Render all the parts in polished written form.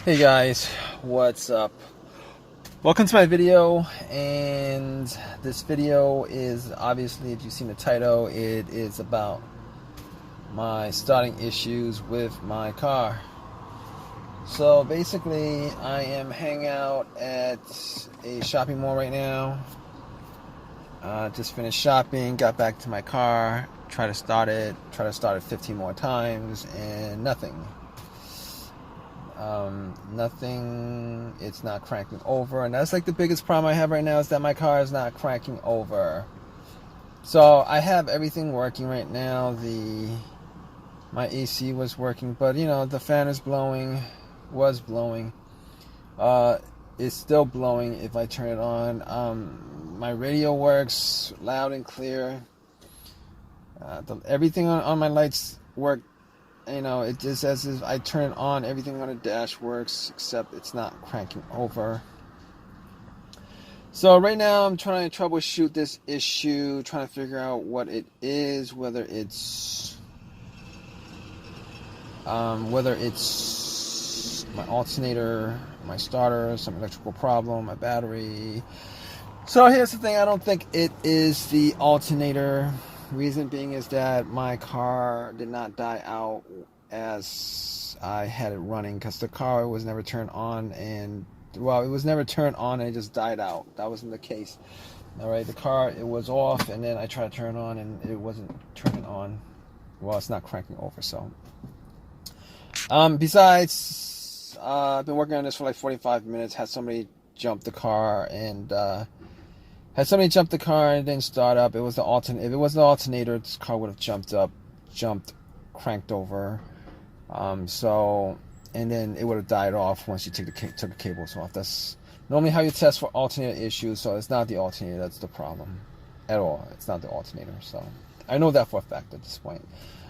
Hey guys, what's up? Welcome to my video, and this video is obviously, if you've seen the title, it is about my starting issues with my car. So basically, I am hanging out at a shopping mall right now. Just finished shopping, got back to my car, tried to start it 15 more times, and nothing. Nothing, it's not cranking over, and that's like the biggest problem I have right now, is that my car is not cranking over. So I have everything working right now. My AC was working, but you know, the fan is was blowing. It's still blowing if I turn it on. My radio works loud and clear. Everything on my lights work. You know, it just, as if I turn it on, everything on the dash works, except it's not cranking over. So right now I'm trying to troubleshoot this issue, trying to figure out what it is, whether it's my alternator, my starter, some electrical problem, my battery. So here's the thing, I don't think it is the alternator. Reason being is that my car did not die out as I had it running, because the car was never turned on, and well, it was never turned on and it just died out. That wasn't the case. Alright, the car, it was off, and then I tried to turn it on and it wasn't turning on. Well, it's not cranking over. So besides, I've been working on this for like 45 minutes. Had somebody jump the car and didn't start up. It was the alternator. If it was the alternator, this car would have jumped, cranked over. And then it would have died off once you took the cables off. That's normally how you test for alternator issues. So it's not the alternator that's the problem at all. It's not the alternator. So I know that for a fact at this point.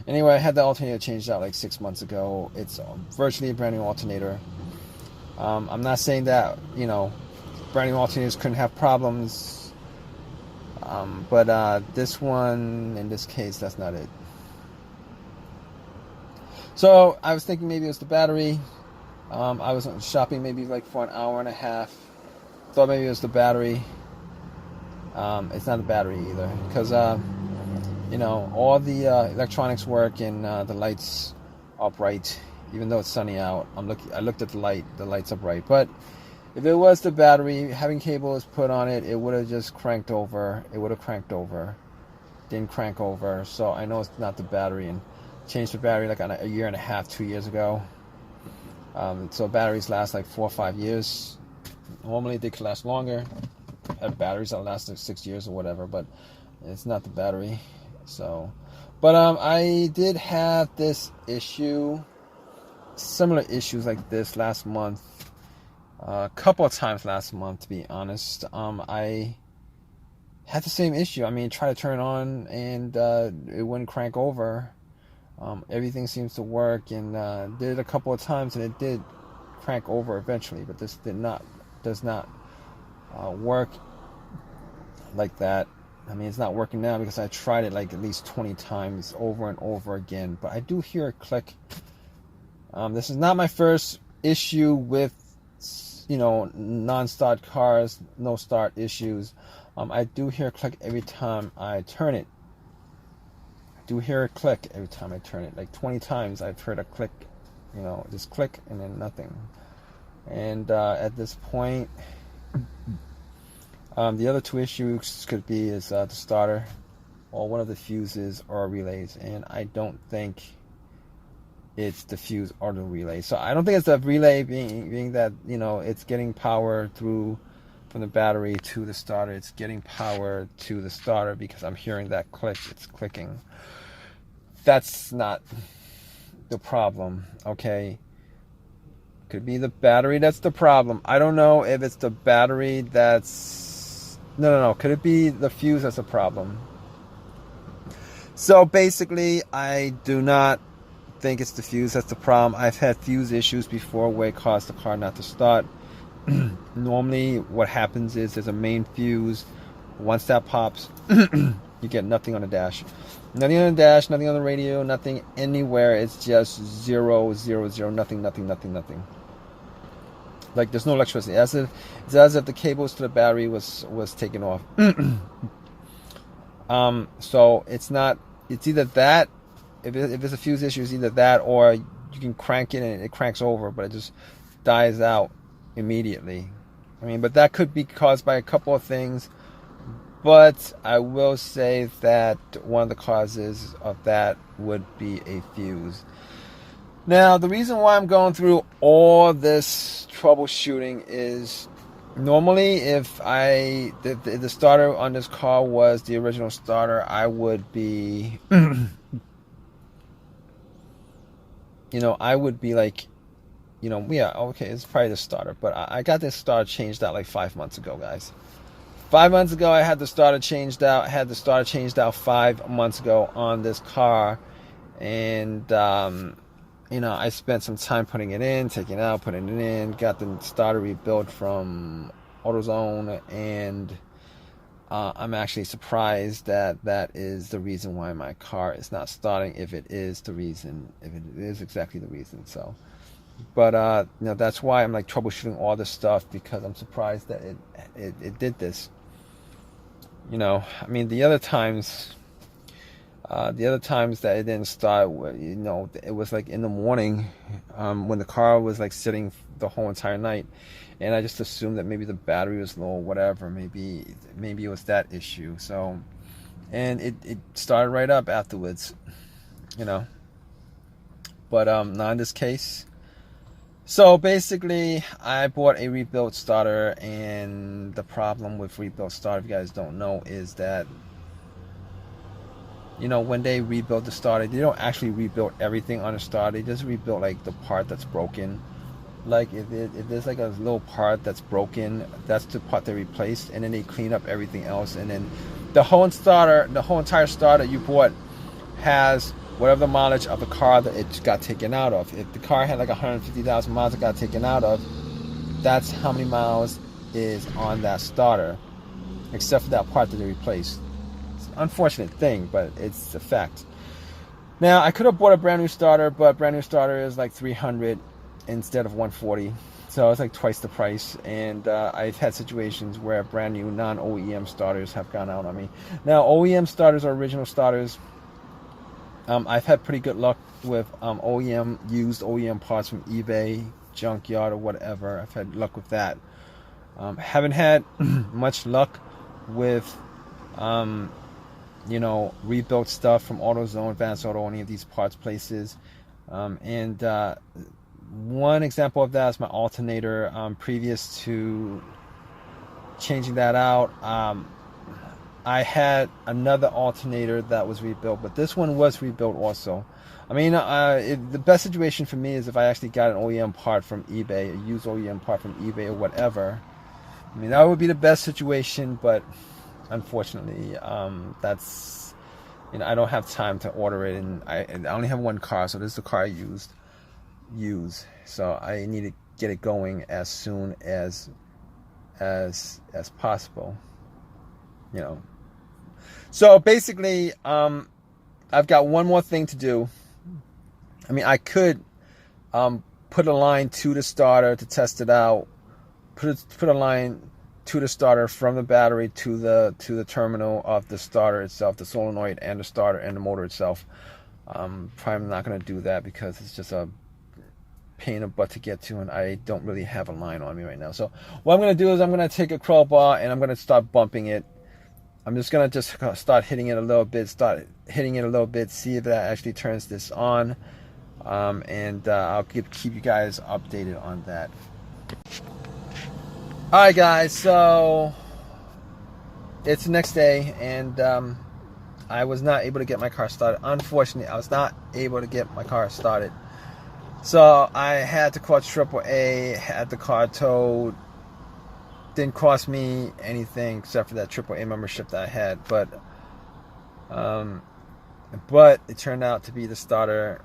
Anyway, I had the alternator changed out like 6 months ago. It's virtually a brand new alternator. I'm not saying that, you know, brand new alternators couldn't have problems. But this one, in this case, that's not it. So I was thinking maybe it was the battery. I was shopping maybe like for an hour and a half. Thought maybe it was the battery. It's not the battery either, because you know, all the electronics work and the lights are bright, even though it's sunny out. I looked at the lights are bright. But if it was the battery, having cables put on it, it would have just cranked over. It would have cranked over. Didn't crank over. So I know it's not the battery, and changed the battery like a year and a half, 2 years ago. So batteries last like 4 or 5 years. Normally they could last longer. I have batteries that last like 6 years or whatever, but it's not the battery. So, but I did have this issue, similar issues like this last month. A couple of times last month, to be honest. I had the same issue. I mean, try to turn it on and it wouldn't crank over. Everything seems to work, and did it a couple of times, and it did crank over eventually. But this does not work like that. I mean, it's not working now because I tried it like at least 20 times over and over again. But I do hear a click. This is not my first issue with, you know, non-start cars, no start issues. I do hear a click every time I turn it. Do hear a click every time I turn it. Like 20 times I've heard a click, you know, just click and then nothing. And at this point, the other two issues could be is the starter, or one of the fuses or relays, and I don't think it's the fuse or the relay. So I don't think it's the relay being that, you know, it's getting power through from the battery to the starter. It's getting power to the starter because I'm hearing that click. It's clicking. That's not the problem, okay? Could be the battery that's the problem. I don't know if it's the battery that's... No. Could it be the fuse that's the problem? So basically, I do not think it's the fuse that's the problem. I've had fuse issues before where it caused the car not to start. Normally, what happens is there's a main fuse. Once that pops, you get nothing on the dash. Nothing on the dash, nothing on the radio, nothing anywhere. It's just 0, 0, 0, nothing. Like there's no electricity. It's as if the cables to the battery was taken off. So it's not. It's either that. If it's a fuse issue, it's either that, or you can crank it and it cranks over, but it just dies out immediately. I mean, but that could be caused by a couple of things. But I will say that one of the causes of that would be a fuse. Now, the reason why I'm going through all this troubleshooting is normally if the starter on this car was the original starter, I would be, I would be like, yeah, okay, it's probably the starter. But I got this starter changed out like 5 months ago, guys. 5 months ago, I had the starter changed out. 5 months ago on this car. And, I spent some time putting it in, taking it out, putting it in. Got the starter rebuilt from AutoZone. And I'm actually surprised that is the reason why my car is not starting. If it is exactly the reason. So, but, that's why I'm like troubleshooting all this stuff, because I'm surprised that it did this. I mean, the other times that it didn't start, it was like in the morning, when the car was like sitting the whole entire night, and I just assumed that maybe the battery was low or whatever. Maybe it was that issue. So, and it started right up afterwards, but not in this case. So basically, I bought a rebuilt starter, and the problem with rebuilt starter, if you guys don't know, is that, when they rebuild the starter, they don't actually rebuild everything on the starter. They just rebuild like the part that's broken. Like if there's like a little part that's broken, that's the part they replaced, and then they clean up everything else, and then the whole entire starter you bought has whatever the mileage of the car that it got taken out of. If the car had like 150,000 miles it got taken out of, that's how many miles is on that starter, except for that part that they replaced. It's an unfortunate thing, but it's a fact. Now, I could have bought a brand new starter, but brand new starter is like $300 instead of $140. So it's like twice the price. And I've had situations where brand new non-OEM starters have gone out on me. Now, OEM starters are original starters. I've had pretty good luck with used OEM parts from eBay, junkyard, or whatever. I've had luck with that. Haven't had much luck with, rebuilt stuff from AutoZone, Advanced Auto, any of these parts places. And one example of that is my alternator. Previous to changing that out, I had another alternator that was rebuilt, but this one was rebuilt also. I mean, the best situation for me is if I actually got an OEM part from eBay, a used OEM part from eBay or whatever. I mean, that would be the best situation, but unfortunately, that's, I don't have time to order it, and I only have one car, so this is the car I use. So I need to get it going as soon as possible. So basically, I've got one more thing to do. I mean, I could put a line to the starter to test it out. Put a line to the starter from the battery to the terminal of the starter itself, the solenoid and the starter and the motor itself. Probably not going to do that because it's just a pain in the butt to get to, and I don't really have a line on me right now. So what I'm going to do is I'm going to take a crowbar and I'm going to start bumping it. I'm just going to start hitting it a little bit, see if that actually turns this on. And I'll keep you guys updated on that. Alright guys, so it's the next day, and I was not able to get my car started. Unfortunately, I was not able to get my car started. So I had to call AAA, had the car towed. Didn't cost me anything except for that AAA membership that I had, but it turned out to be the starter.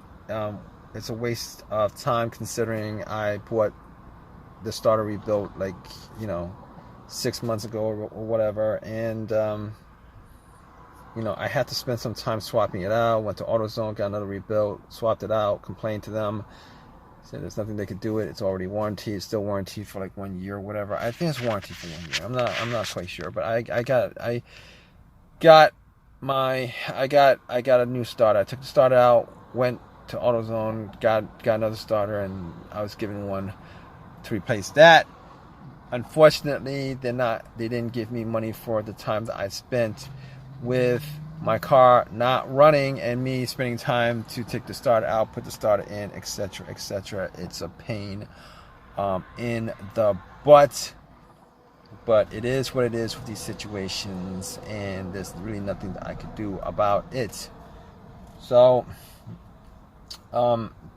It's a waste of time considering I bought the starter rebuilt 6 months ago or whatever, and I had to spend some time swapping it out. Went to AutoZone, got another rebuilt, swapped it out, complained to them. Said there's nothing they could do it. It's already warranted. It's still warranted for like 1 year or whatever. I think it's warranted for 1 year. I'm not quite sure, but I got a new starter. I took the starter out, went to AutoZone, got another starter, and I was given one to replace that. Unfortunately, they didn't give me money for the time that I spent with my car not running and me spending time to take the starter out, put the starter in, etc., etc. It's a pain in the butt, but it is what it is with these situations, and there's really nothing that I could do about it. So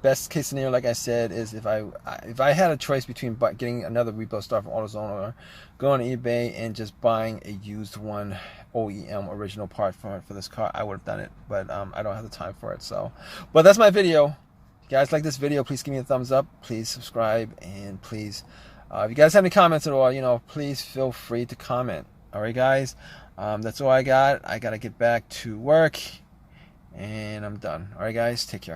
best case scenario, like I said, is if I had a choice between getting another rebuild start from AutoZone or going to eBay and just buying a used one, OEM original part for this car, I would have done it, but I don't have the time for it. So, but that's my video. If you guys like this video, please give me a thumbs up, please subscribe, and please if you guys have any comments at all, please feel free to comment. All right, guys, that's all I got. I gotta get back to work, and I'm done. All right, guys, take care.